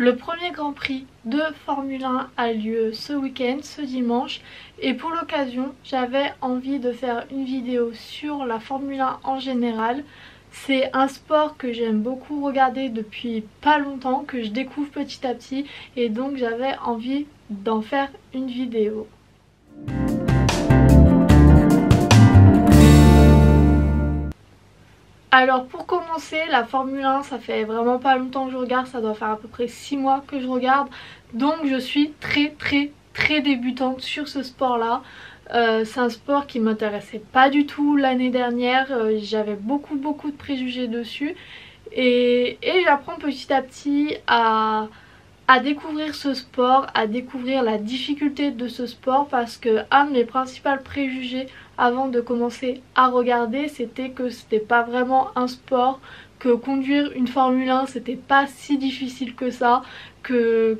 Le premier Grand Prix de Formule 1 a lieu ce week-end, ce dimanche, et pour l'occasion j'avais envie de faire une vidéo sur la Formule 1 en général. C'est un sport que j'aime beaucoup regarder depuis pas longtemps, que je découvre petit à petit, et donc j'avais envie d'en faire une vidéo. Alors pour commencer, la Formule 1, ça fait vraiment pas longtemps que je regarde, ça doit faire à peu près 6 mois que je regarde, donc je suis très débutante sur ce sport là. C'est un sport qui m'intéressait pas du tout l'année dernière, j'avais beaucoup de préjugés dessus et j'apprends petit à petit à découvrir ce sport, à découvrir la difficulté de ce sport, parce que un de mes principaux préjugés avant de commencer à regarder, c'était que c'était pas vraiment un sport, que conduire une Formule 1 c'était pas si difficile que ça, que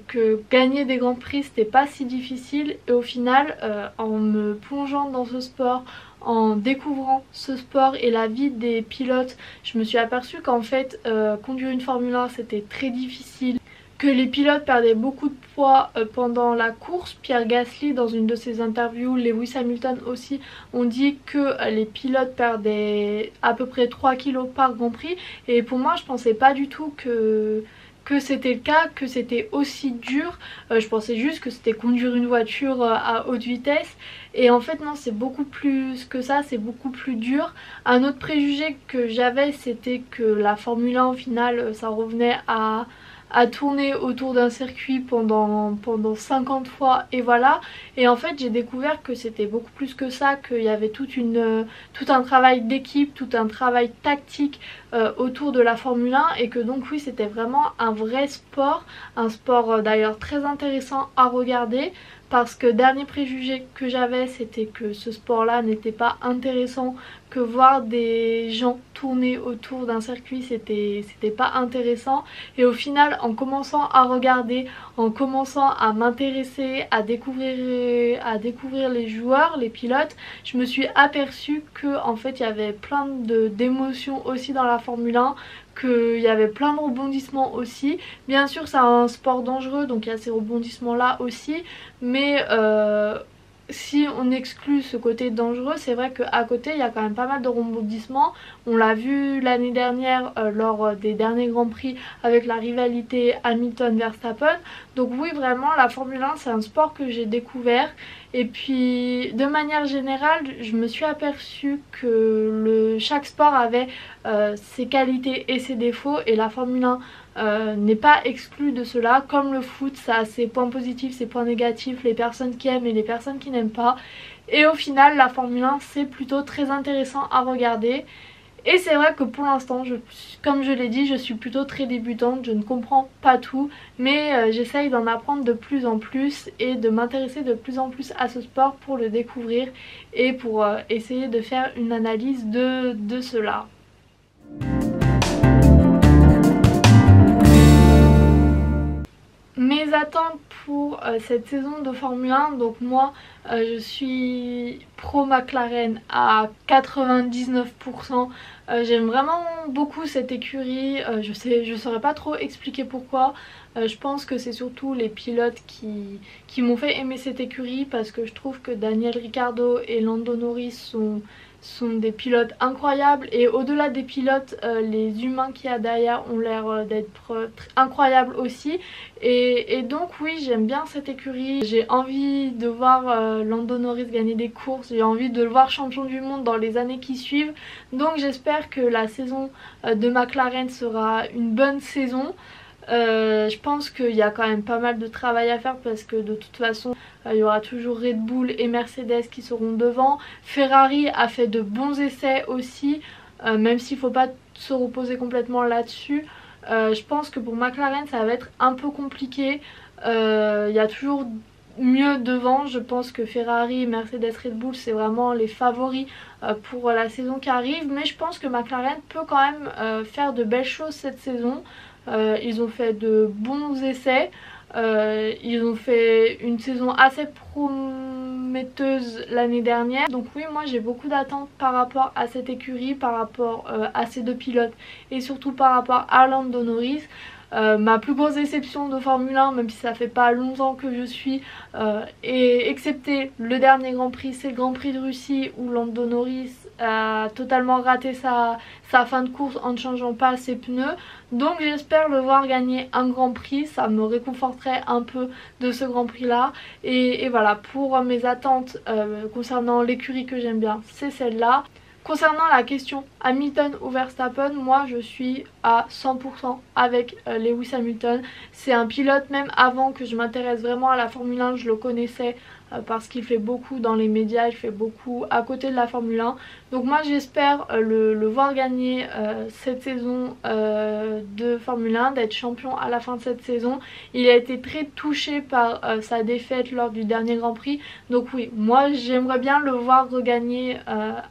gagner des grands prix c'était pas si difficile. Et au final, en me plongeant dans ce sport, en découvrant ce sport et la vie des pilotes, je me suis aperçue qu'en fait conduire une Formule 1 c'était très difficile, que les pilotes perdaient beaucoup de poids pendant la course. Pierre Gasly, dans une de ses interviews, Lewis Hamilton aussi, ont dit que les pilotes perdaient à peu près 3 kilos par Grand Prix. Et pour moi, je pensais pas du tout que c'était le cas, que c'était aussi dur. Je pensais juste que c'était conduire une voiture à haute vitesse. Et en fait non, c'est beaucoup plus que ça, c'est beaucoup plus dur. Un autre préjugé que j'avais, c'était que la Formule 1 au final, ça revenait à tourner autour d'un circuit pendant 50 fois et voilà. Et en fait j'ai découvert que c'était beaucoup plus que ça, qu'il y avait tout un travail d'équipe, tout un travail tactique autour de la Formule 1, et que donc oui, c'était vraiment un vrai sport, un sport d'ailleurs très intéressant à regarder. Parce que dernier préjugé que j'avais, c'était que ce sport là n'était pas intéressant, que voir des gens tourner autour d'un circuit c'était pas intéressant. Et au final, en commençant à regarder, en commençant à m'intéresser, à découvrir les joueurs, les pilotes, je me suis aperçue que en fait il y avait plein d'émotions aussi dans la Formule 1, qu'il y avait plein de rebondissements aussi. Bien sûr c'est un sport dangereux, donc il y a ces rebondissements là aussi, mais si on exclut ce côté dangereux, c'est vrai qu'à côté il y a quand même pas mal de rebondissements. On l'a vu l'année dernière lors des derniers Grands Prix avec la rivalité Hamilton-Verstappen. Donc oui, vraiment la Formule 1 c'est un sport que j'ai découvert. Et puis de manière générale, je me suis aperçue que chaque sport avait ses qualités et ses défauts, et la Formule 1 n'est pas exclue de cela. Comme le foot, ça a ses points positifs, ses points négatifs, les personnes qui aiment et les personnes qui n'aiment pas. Et au final, la Formule 1 c'est plutôt très intéressant à regarder. Et c'est vrai que pour l'instant, comme je l'ai dit, je suis plutôt très débutante, je ne comprends pas tout, mais j'essaye d'en apprendre de plus en plus et de m'intéresser de plus en plus à ce sport pour le découvrir et pour essayer de faire une analyse de cela. Mes attentes pour cette saison de Formule 1, donc moi je suis pro McLaren à 99%. J'aime vraiment beaucoup cette écurie, je saurais pas trop expliquer pourquoi. Je pense que c'est surtout les pilotes qui m'ont fait aimer cette écurie, parce que je trouve que Daniel Ricciardo et Lando Norris sont des pilotes incroyables, et au-delà des pilotes, les humains qu'il y a derrière ont l'air d'être incroyables aussi. Et donc oui, j'aime bien cette écurie, j'ai envie de voir Lando Norris gagner des courses, j'ai envie de le voir champion du monde dans les années qui suivent. Donc j'espère que la saison de McLaren sera une bonne saison. Je pense qu'il y a quand même pas mal de travail à faire, parce que de toute façon il y aura toujours Red Bull et Mercedes qui seront devant. Ferrari a fait de bons essais aussi, même s'il ne faut pas se reposer complètement là-dessus. Je pense que pour McLaren ça va être un peu compliqué. Il y a toujours mieux devant. Je pense que Ferrari, Mercedes, Red Bull c'est vraiment les favoris pour la saison qui arrive, mais je pense que McLaren peut quand même faire de belles choses cette saison. Ils ont fait de bons essais, ils ont fait une saison assez prometteuse l'année dernière. Donc oui, moi j'ai beaucoup d'attentes par rapport à cette écurie, par rapport à ces deux pilotes, et surtout par rapport à Lando Norris. Ma plus grosse déception de Formule 1, même si ça fait pas longtemps que je suis, et excepté le dernier Grand Prix, c'est le Grand Prix de Russie où Lando Norris a totalement raté sa fin de course en ne changeant pas ses pneus. Donc j'espère le voir gagner un Grand Prix, ça me réconforterait un peu de ce Grand Prix là. Et voilà, pour mes attentes concernant l'écurie que j'aime bien, c'est celle-là. Concernant la question Hamilton ou Verstappen, moi je suis à 100% avec Lewis Hamilton. C'est un pilote, même avant que je m'intéresse vraiment à la Formule 1, je le connaissais parce qu'il fait beaucoup dans les médias, il fait beaucoup à côté de la Formule 1. Donc moi j'espère le voir gagner cette saison de Formule 1, d'être champion à la fin de cette saison. Il a été très touché par sa défaite lors du dernier Grand Prix. Donc oui, moi j'aimerais bien le voir regagner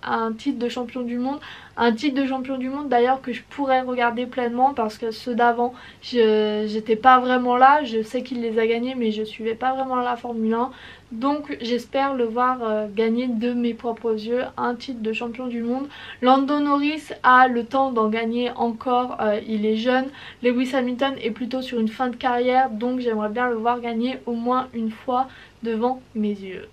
un titre de champion du monde. Un titre de champion du monde d'ailleurs que je pourrais regarder pleinement parce que ceux d'avant j'étais pas vraiment là. Je sais qu'il les a gagnés mais je suivais pas vraiment la Formule 1. Donc j'espère le voir gagner de mes propres yeux un titre de champion du monde. Lando Norris a le temps d'en gagner encore, il est jeune. Lewis Hamilton est plutôt sur une fin de carrière, donc j'aimerais bien le voir gagner au moins une fois devant mes yeux.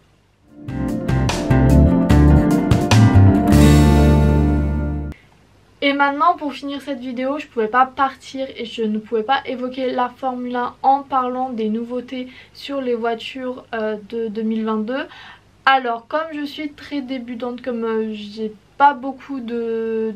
Et maintenant, pour finir cette vidéo, je pouvais pas partir et je ne pouvais pas évoquer la Formule 1 en parlant des nouveautés sur les voitures de 2022. Alors, comme je suis très débutante, comme j'ai pas beaucoup de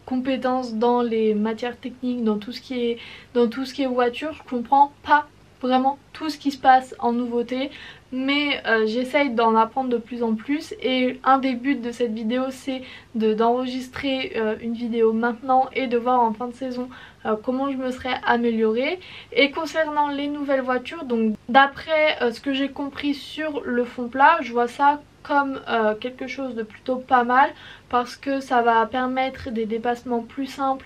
compétences dans les matières techniques, dans tout ce qui est voiture, je comprends pas vraiment tout ce qui se passe en nouveauté, mais j'essaye d'en apprendre de plus en plus. Et un des buts de cette vidéo, c'est d'enregistrer une vidéo maintenant et de voir en fin de saison comment je me serais améliorée. Et concernant les nouvelles voitures, donc d'après ce que j'ai compris sur le fond plat, je vois ça comme quelque chose de plutôt pas mal parce que ça va permettre des dépassements plus simples.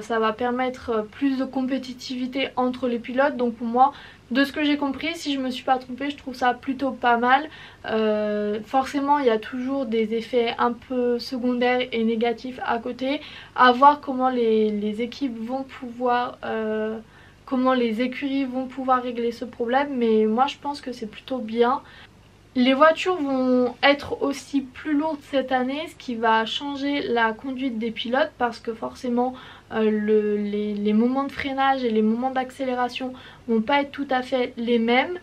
Ça va permettre plus de compétitivité entre les pilotes. Donc pour moi, de ce que j'ai compris, si je me suis pas trompée, je trouve ça plutôt pas mal. Forcément il y a toujours des effets un peu secondaires et négatifs à côté. À voir comment les équipes vont pouvoir comment les écuries vont pouvoir régler ce problème, mais moi je pense que c'est plutôt bien. Les voitures vont être aussi plus lourdes cette année, ce qui va changer la conduite des pilotes parce que forcément les moments de freinage et les moments d'accélération vont pas être tout à fait les mêmes.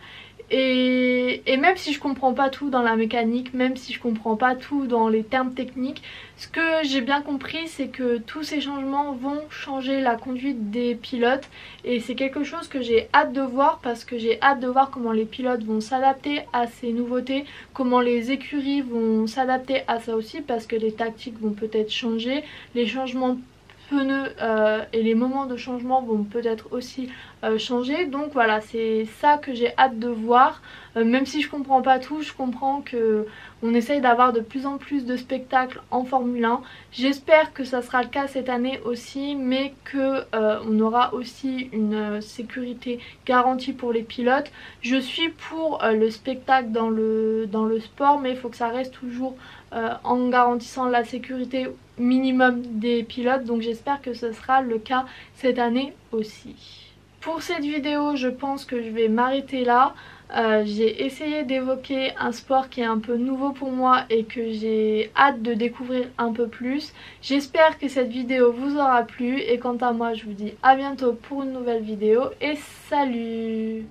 Et même si je comprends pas tout dans la mécanique, même si je comprends pas tout dans les termes techniques, ce que j'ai bien compris c'est que tous ces changements vont changer la conduite des pilotes. Et c'est quelque chose que j'ai hâte de voir parce que j'ai hâte de voir comment les pilotes vont s'adapter à ces nouveautés, comment les écuries vont s'adapter à ça aussi parce que les tactiques vont peut-être changer, les changements de pneus et les moments de changement vont peut-être aussi changer. Donc voilà, c'est ça que j'ai hâte de voir. Même si je comprends pas tout, je comprends que on essaye d'avoir de plus en plus de spectacles en Formule 1. J'espère que ça sera le cas cette année aussi, mais que on aura aussi une sécurité garantie pour les pilotes. Je suis pour le spectacle dans le sport, mais il faut que ça reste toujours en garantissant la sécurité minimum des pilotes. Donc j'espère que ce sera le cas cette année aussi. Pour cette vidéo, je pense que je vais m'arrêter là. J'ai essayé d'évoquer un sport qui est un peu nouveau pour moi et que j'ai hâte de découvrir un peu plus. J'espère que cette vidéo vous aura plu et quant à moi je vous dis à bientôt pour une nouvelle vidéo et salut!